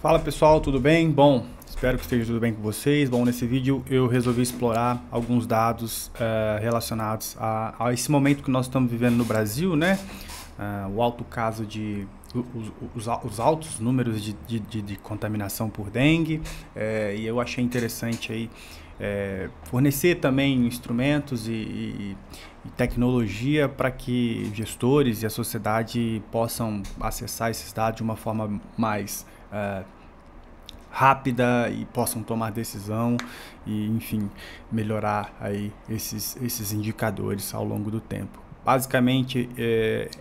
Fala pessoal, tudo bem? Bom, espero que esteja tudo bem com vocês. Bom, nesse vídeo eu resolvi explorar alguns dados relacionados a esse momento que nós estamos vivendo no Brasil, né? O alto caso de os altos números de contaminação por dengue, e eu achei interessante aí fornecer também instrumentos e tecnologia para que gestores e a sociedade possam acessar esses dados de uma forma mais rápida e possam tomar decisão e, enfim, melhorar aí esses indicadores ao longo do tempo. Basicamente,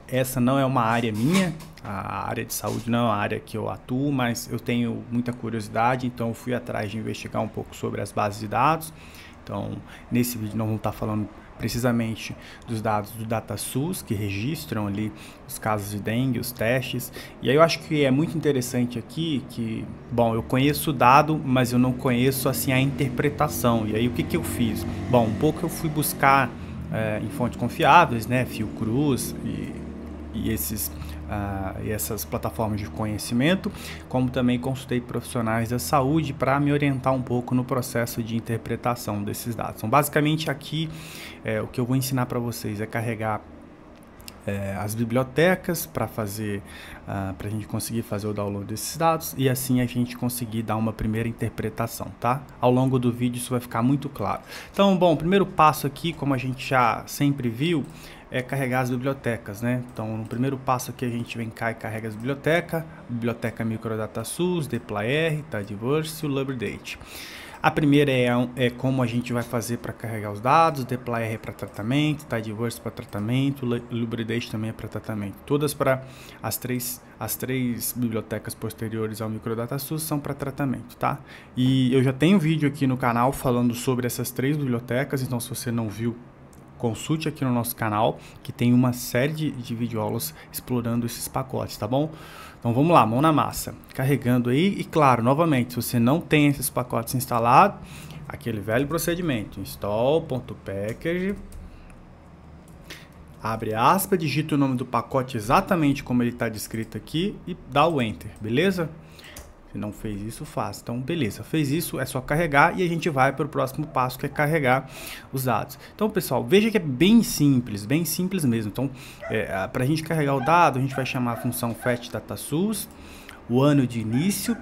essa não é uma área minha, a área de saúde não é uma área que eu atuo, mas eu tenho muita curiosidade, então eu fui atrás de investigar um pouco sobre as bases de dados. Então, nesse vídeo nós vamos estar falando precisamente dos dados do DataSUS, que registram ali os casos de dengue, os testes. E aí eu acho que é muito interessante aqui que, bom, eu conheço o dado, mas eu não conheço assim a interpretação. E aí o que eu fiz? Bom, um pouco eu fui buscar em fontes confiáveis, né, Fiocruz e essas plataformas de conhecimento, como também consultei profissionais da saúde para me orientar um pouco no processo de interpretação desses dados. Então, basicamente aqui, o que eu vou ensinar para vocês é carregar as bibliotecas para a gente conseguir fazer o download desses dados e assim a gente conseguir dar uma primeira interpretação, tá? Ao longo do vídeo isso vai ficar muito claro. Então, bom, o primeiro passo aqui, como a gente já sempre viu, é carregar as bibliotecas, né? Então, no primeiro passo aqui a gente vem cá e carrega as bibliotecas, biblioteca MicroDataSUS, dplyr, Tidyverse e o LibraDate. A primeira é como a gente vai fazer para carregar os dados, dplyr é para tratamento, Tidyverse para tratamento, LibraDate também é para tratamento. Todas para as três bibliotecas posteriores ao MicroDataSUS são para tratamento, tá? E eu já tenho vídeo aqui no canal falando sobre essas três bibliotecas, então se você não viu, consulte aqui no nosso canal, que tem uma série de videoaulas explorando esses pacotes, tá bom? Então vamos lá, mão na massa, carregando aí e claro, novamente, se você não tem esses pacotes instalados, aquele velho procedimento, install.package, abre aspas, digita o nome do pacote exatamente como ele está descrito aqui e dá o Enter, beleza? Se não fez isso, faz. Então, beleza, fez isso, é só carregar e a gente vai para o próximo passo, que é carregar os dados. Então, pessoal, veja que é bem simples mesmo. Então, para a gente carregar o dado, a gente vai chamar a função fetchDataSUS, o ano de início.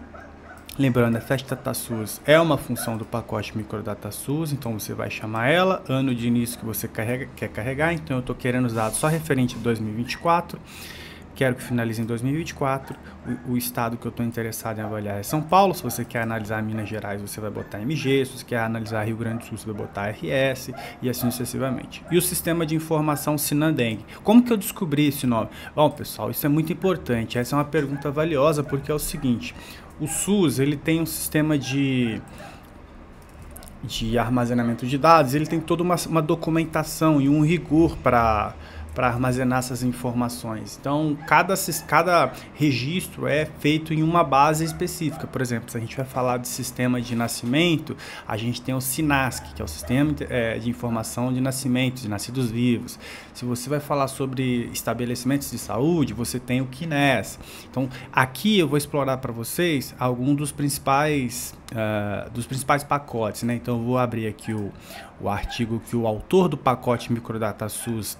Lembrando, a fetchDataSUS é uma função do pacote MicroDataSUS, então você vai chamar ela, ano de início que você quer carregar, então eu estou querendo os dados só referente a 2024. Quero que finalize em 2024, o estado que eu estou interessado em avaliar é São Paulo. Se você quer analisar Minas Gerais, você vai botar MG, se você quer analisar Rio Grande do Sul, você vai botar RS e assim sucessivamente. E o sistema de informação Sinandengue. Como que eu descobri esse nome? Bom, pessoal, isso é muito importante, essa é uma pergunta valiosa porque é o seguinte, o SUS ele tem um sistema de armazenamento de dados, ele tem toda uma documentação e um rigor para armazenar essas informações. Então, cada registro é feito em uma base específica. Por exemplo, se a gente vai falar de sistema de nascimento, a gente tem o SINASC, que é o Sistema de Informação de Nascimentos, de Nascidos Vivos. Se você vai falar sobre estabelecimentos de saúde, você tem o CNES. Então, aqui eu vou explorar para vocês alguns dos principais pacotes, né? Então, eu vou abrir aqui o artigo que o autor do pacote MicroDataSUS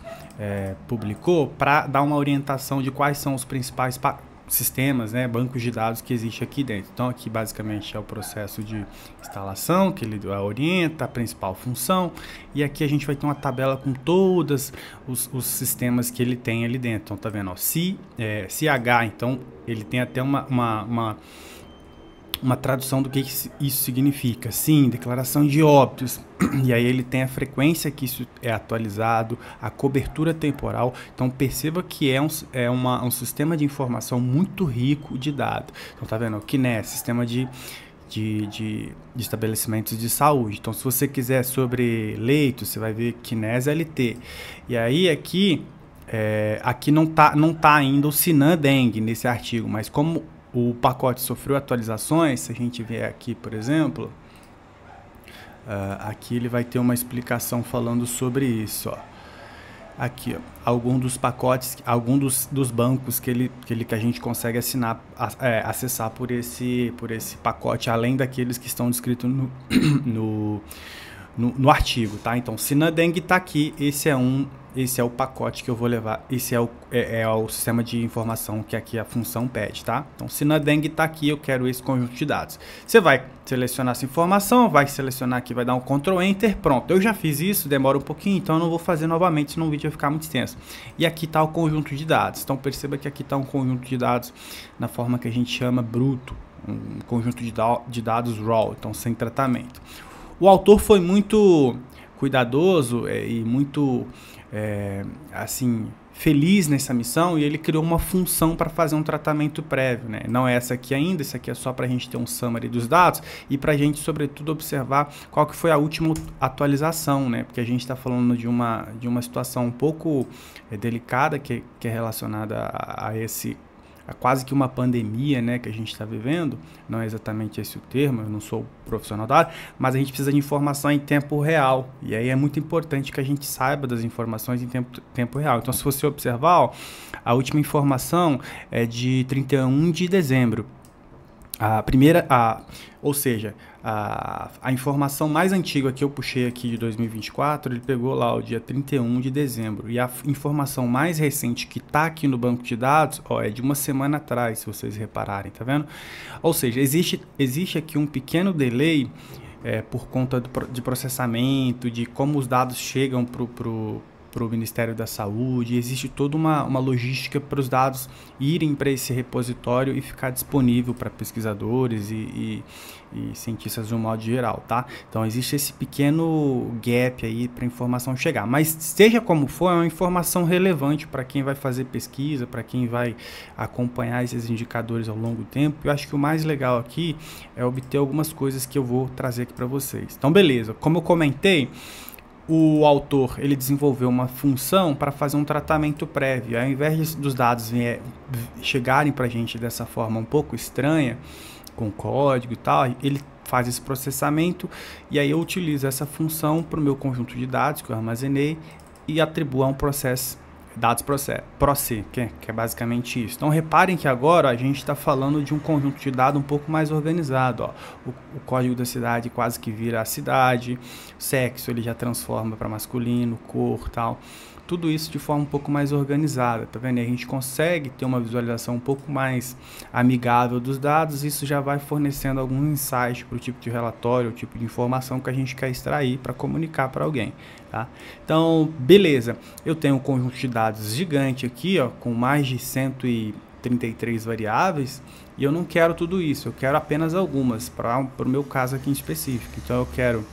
publicou para dar uma orientação de quais são os principais sistemas, né, bancos de dados que existe aqui dentro. Então aqui basicamente é o processo de instalação que ele orienta, a principal função, e aqui a gente vai ter uma tabela com todos os sistemas que ele tem ali dentro. Então tá vendo, ó, CH, então ele tem até uma tradução do que isso significa. Sim, declaração de óbitos. E aí ele tem a frequência que isso é atualizado, a cobertura temporal. Então perceba que é um sistema de informação muito rico de dados. Então tá vendo? O CNES, sistema de estabelecimentos de saúde. Então se você quiser sobre leitos, você vai ver CNES LT. E aí aqui não tá ainda o Sinandengue nesse artigo, mas como o pacote sofreu atualizações, se a gente vier aqui, por exemplo, aqui ele vai ter uma explicação falando sobre isso, ó. aqui, ó, algum dos pacotes, algum dos bancos que a gente consegue acessar por esse pacote, além daqueles que estão descritos no artigo, tá? Então, Sinadeng está aqui, esse é o pacote que eu vou levar, esse é o sistema de informação que aqui a função pede, tá? Então, Sinadeng está aqui, eu quero esse conjunto de dados. Você vai selecionar essa informação, vai selecionar aqui, vai dar um Ctrl Enter, pronto. Eu já fiz isso, demora um pouquinho, então eu não vou fazer novamente, senão o vídeo vai ficar muito extenso. E aqui está o conjunto de dados. Então, perceba que aqui está um conjunto de dados na forma que a gente chama bruto, um conjunto de dados raw, então sem tratamento. O autor foi muito cuidadoso e muito assim, feliz nessa missão, e ele criou uma função para fazer um tratamento prévio, né? Não é essa aqui ainda, essa aqui é só para a gente ter um summary dos dados e para a gente, sobretudo, observar qual que foi a última atualização, né? Porque a gente está falando de uma situação um pouco delicada que é relacionada a quase que uma pandemia, né, que a gente está vivendo. Não é exatamente esse o termo, eu não sou profissional da área, mas a gente precisa de informação em tempo real, e aí é muito importante que a gente saiba das informações em tempo real. Então, se você observar, ó, a última informação é de 31 de dezembro. Ou seja, a informação mais antiga que eu puxei aqui de 2024, ele pegou lá o dia 31 de dezembro. E a informação mais recente que está aqui no banco de dados, ó, é de uma semana atrás, se vocês repararem, tá vendo? Ou seja, existe aqui um pequeno delay por conta de processamento, de como os dados chegam para o Ministério da Saúde. Existe toda uma logística para os dados irem para esse repositório e ficar disponível para pesquisadores e cientistas de um modo geral, tá? Então existe esse pequeno gap aí para a informação chegar, mas seja como for, é uma informação relevante para quem vai fazer pesquisa, para quem vai acompanhar esses indicadores ao longo do tempo. Eu acho que o mais legal aqui é obter algumas coisas que eu vou trazer aqui para vocês. Então, beleza, como eu comentei, o autor ele desenvolveu uma função para fazer um tratamento prévio. Ao invés dos dados chegarem para a gente dessa forma um pouco estranha, com código e tal, ele faz esse processamento, e aí eu utilizo essa função para o meu conjunto de dados que eu armazenei e atribuo a um processo dados proc, que é basicamente isso. Então reparem que agora a gente está falando de um conjunto de dados um pouco mais organizado, ó. O código da cidade quase que vira a cidade, sexo ele já transforma para masculino, cor, tal. Tudo isso de forma um pouco mais organizada, tá vendo? E a gente consegue ter uma visualização um pouco mais amigável dos dados. Isso já vai fornecendo algum insight para o tipo de relatório, o tipo de informação que a gente quer extrair para comunicar para alguém, tá? Então, beleza. Eu tenho um conjunto de dados gigante aqui, ó, com mais de 133 variáveis, e eu não quero tudo isso. Eu quero apenas algumas para o meu caso aqui em específico. Então, eu quero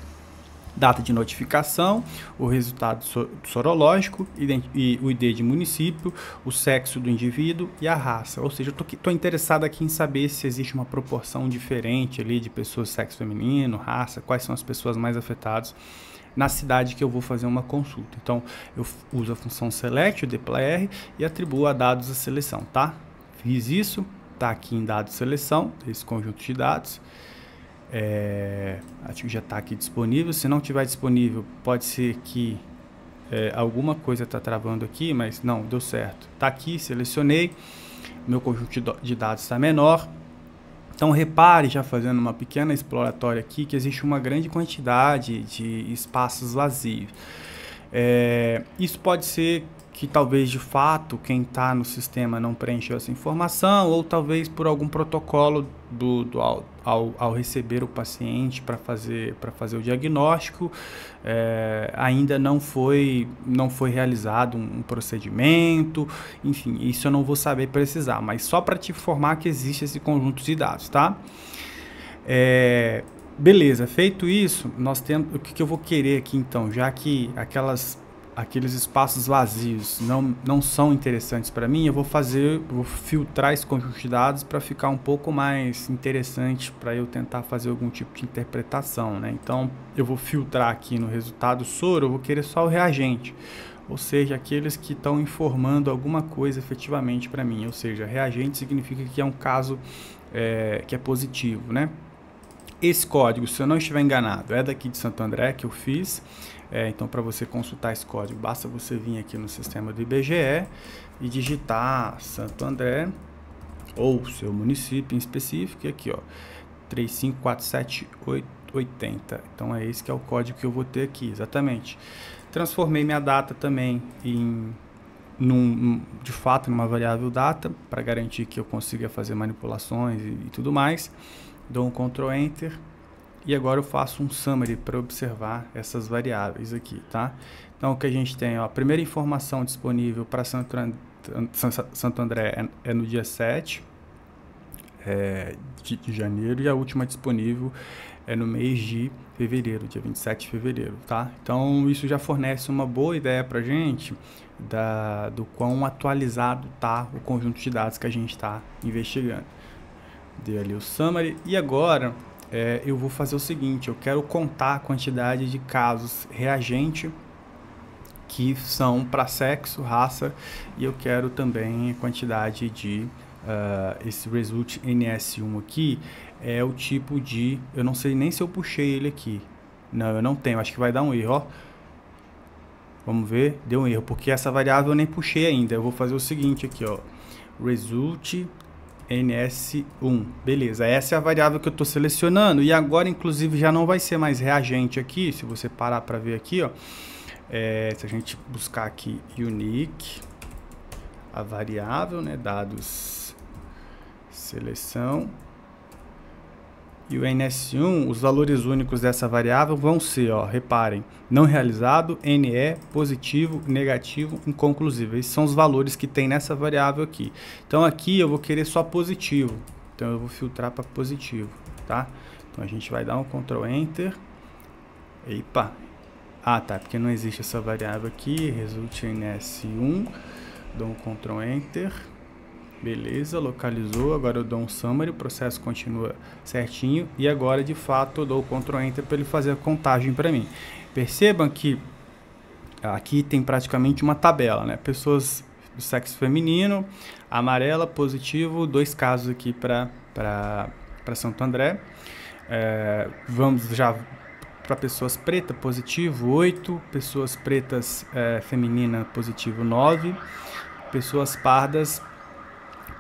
data de notificação, o resultado sorológico, o ID de município, o sexo do indivíduo e a raça. Ou seja, eu estou interessado aqui em saber se existe uma proporção diferente ali de pessoas sexo feminino, raça, quais são as pessoas mais afetadas na cidade que eu vou fazer uma consulta. Então, eu uso a função select, o dplyr, e atribuo a dados a seleção, tá? Fiz isso, tá aqui em dados seleção, esse conjunto de dados. Acho que já está aqui disponível. Se não tiver disponível, pode ser que alguma coisa está travando aqui, mas não, deu certo. Está aqui, selecionei, meu conjunto de dados está menor. Então repare, já fazendo uma pequena exploratória aqui, que existe uma grande quantidade de espaços vazios. Isso pode ser que talvez de fato quem está no sistema não preencheu essa informação, ou talvez por algum protocolo ao receber o paciente para fazer o diagnóstico, ainda não foi realizado um procedimento. Enfim, isso eu não vou saber precisar, mas só para te informar que existe esse conjunto de dados, tá? Beleza, feito isso, nós temos o que eu vou querer aqui então, já que aqueles espaços vazios não são interessantes para mim, eu vou filtrar esse conjunto de dados para ficar um pouco mais interessante para eu tentar fazer algum tipo de interpretação, né? Então, eu vou filtrar aqui no resultado soro, eu vou querer só o reagente, ou seja, aqueles que estão informando alguma coisa efetivamente para mim, ou seja, reagente significa que é um caso que é positivo, né? Esse código, se eu não estiver enganado, é daqui de Santo André que eu fiz. Então, para você consultar esse código, basta você vir aqui no sistema do IBGE e digitar Santo André ou seu município em específico, e aqui, ó, 3547880. Então, é esse que é o código que eu vou ter aqui, exatamente. Transformei minha data também de fato, numa variável data, para garantir que eu consiga fazer manipulações e tudo mais. Dou um Ctrl Enter e agora eu faço um summary para observar essas variáveis aqui, tá? Então, o que a gente tem, ó, a primeira informação disponível para Santo André é no dia 7 de janeiro, e a última disponível é no mês de fevereiro, dia 27 de fevereiro, tá? Então, isso já fornece uma boa ideia para a gente do quão atualizado tá o conjunto de dados que a gente está investigando. Dei ali o summary e agora eu vou fazer o seguinte: eu quero contar a quantidade de casos reagente que são para sexo, raça, e eu quero também a quantidade de esse result NS1 aqui é o tipo de, eu não sei nem se eu puxei ele aqui, não, eu não tenho, acho que vai dar um erro, ó. Vamos ver, deu um erro, porque essa variável eu nem puxei ainda. Eu vou fazer o seguinte aqui, ó, result NS1, beleza, essa é a variável que eu estou selecionando, e agora inclusive já não vai ser mais reagente aqui, se você parar para ver aqui, ó, se a gente buscar aqui unique, a variável, né, dados, seleção, e o NS1, os valores únicos dessa variável vão ser, ó, reparem, não realizado, NE, positivo, negativo, inconclusivo. Esses são os valores que tem nessa variável aqui. Então aqui eu vou querer só positivo, então eu vou filtrar para positivo, tá? Então a gente vai dar um Ctrl Enter, epa, tá, porque não existe essa variável aqui, result NS1, dou um Ctrl Enter, beleza, localizou, agora eu dou um summary, o processo continua certinho, e agora de fato eu dou o Ctrl Enter para ele fazer a contagem para mim. Percebam que aqui tem praticamente uma tabela, né? Pessoas do sexo feminino, amarela, positivo, 2 casos aqui para Santo André. Vamos já para pessoas pretas, positivo 8, pessoas pretas feminina, positivo 9, pessoas pardas,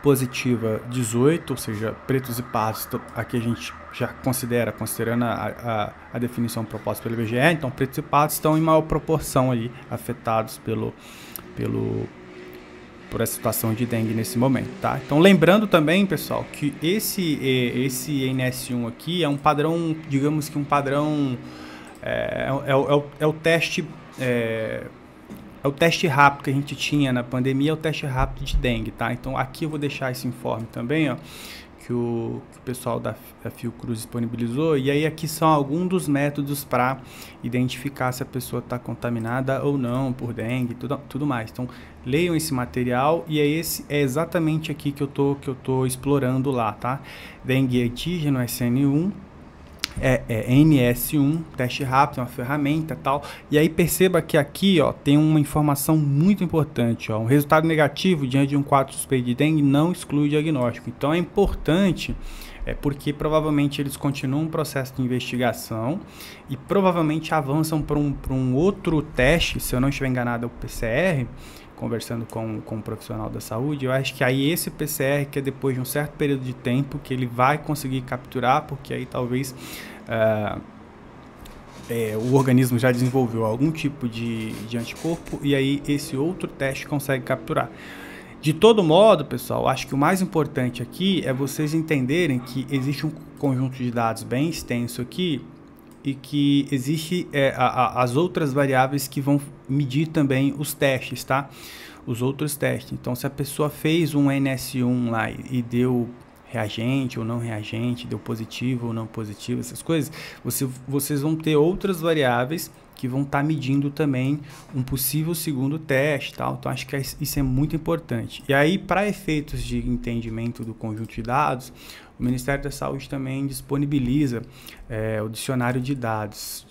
positiva 18, ou seja, pretos e pardos, aqui a gente já considerando a definição proposta pelo IBGE, então pretos e pardos estão em maior proporção aí afetados por essa situação de dengue nesse momento, tá? Então lembrando também, pessoal, que esse NS1 aqui é um padrão, digamos que um padrão, é o teste rápido que a gente tinha na pandemia, é o teste rápido de dengue, tá? Então aqui eu vou deixar esse informe também, ó, que o pessoal da Fiocruz disponibilizou, e aí aqui são alguns dos métodos para identificar se a pessoa está contaminada ou não por dengue, tudo mais. Então leiam esse material, e é exatamente aqui que eu tô explorando lá, tá? Dengue antígeno SN1, NS1, teste rápido, uma ferramenta e tal. E aí perceba que aqui, ó, tem uma informação muito importante, ó, um resultado negativo diante de um quadro suspeito de dengue não exclui o diagnóstico. Então é importante, porque provavelmente eles continuam um processo de investigação e provavelmente avançam para um outro teste, se eu não estiver enganado é o PCR, conversando com um profissional da saúde. Eu acho que aí esse PCR, que é depois de um certo período de tempo, que ele vai conseguir capturar, porque aí talvez o organismo já desenvolveu algum tipo de anticorpo, e aí esse outro teste consegue capturar. De todo modo, pessoal, acho que o mais importante aqui é vocês entenderem que existe um conjunto de dados bem extenso aqui, e que existe as outras variáveis que vão medir também os testes, tá? Os outros testes. Então, se a pessoa fez um NS1 lá e deu reagente ou não reagente, deu positivo ou não positivo, essas coisas, vocês vão ter outras variáveis que vão estar medindo também um possível segundo teste, tal. Então acho que isso é muito importante. E aí, para efeitos de entendimento do conjunto de dados, o Ministério da Saúde também disponibiliza o dicionário de dados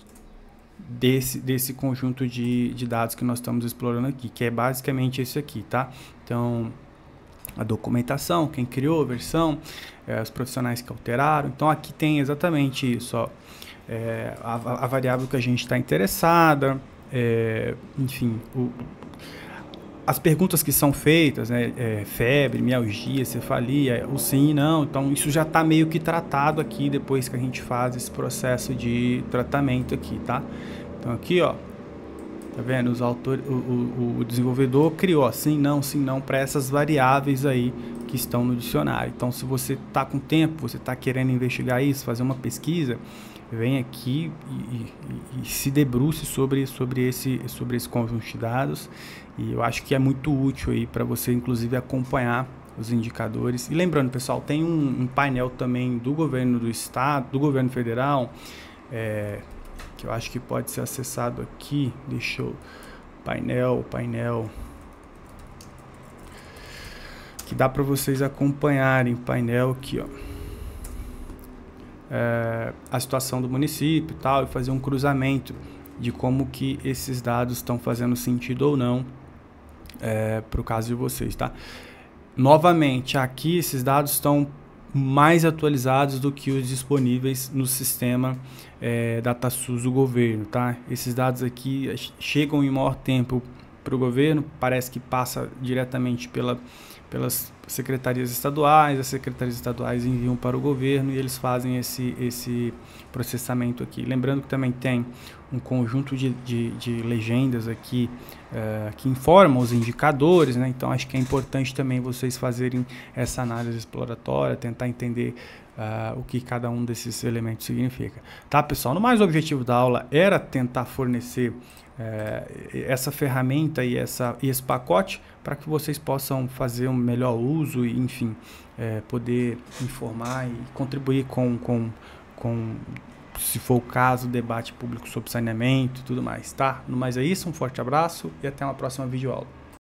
desse conjunto de dados que nós estamos explorando aqui, que é basicamente esse aqui, tá? Então a documentação, quem criou a versão, os profissionais que alteraram. Então aqui tem exatamente isso, ó, a variável que a gente está interessada, enfim, as perguntas que são feitas, né, febre, mialgia, cefalia, o sim e não. Então isso já está meio que tratado aqui depois que a gente faz esse processo de tratamento aqui, tá? Então aqui, ó, tá vendo? Os autores, o desenvolvedor criou sim, não para essas variáveis aí que estão no dicionário. Então, se você está com tempo, você está querendo investigar isso, fazer uma pesquisa, vem aqui e se debruce sobre esse conjunto de dados. E eu acho que é muito útil aí para você, inclusive, acompanhar os indicadores. E lembrando, pessoal, tem um painel também do governo do estado, do governo federal, que eu acho que pode ser acessado aqui. Deixa eu... Painel... que dá para vocês acompanharem. Painel aqui, ó. A situação do município e tal, e fazer um cruzamento de como que esses dados estão fazendo sentido ou não para o caso de vocês, tá? Novamente, aqui esses dados estão mais atualizados do que os disponíveis no sistema DataSUS do governo, tá? Esses dados aqui chegam em maior tempo para o governo, parece que passa diretamente pelas secretarias estaduais, as secretarias estaduais enviam para o governo e eles fazem esse processamento aqui. Lembrando que também tem um conjunto de legendas aqui que informam os indicadores, né? Então acho que é importante também vocês fazerem essa análise exploratória, tentar entender o que cada um desses elementos significa. Tá, pessoal? No mais, o objetivo da aula era tentar fornecer essa ferramenta e esse pacote para que vocês possam fazer um melhor uso e, enfim, poder informar e contribuir com, se for o caso, debate público sobre saneamento e tudo mais, tá? No mais é isso, um forte abraço e até uma próxima videoaula.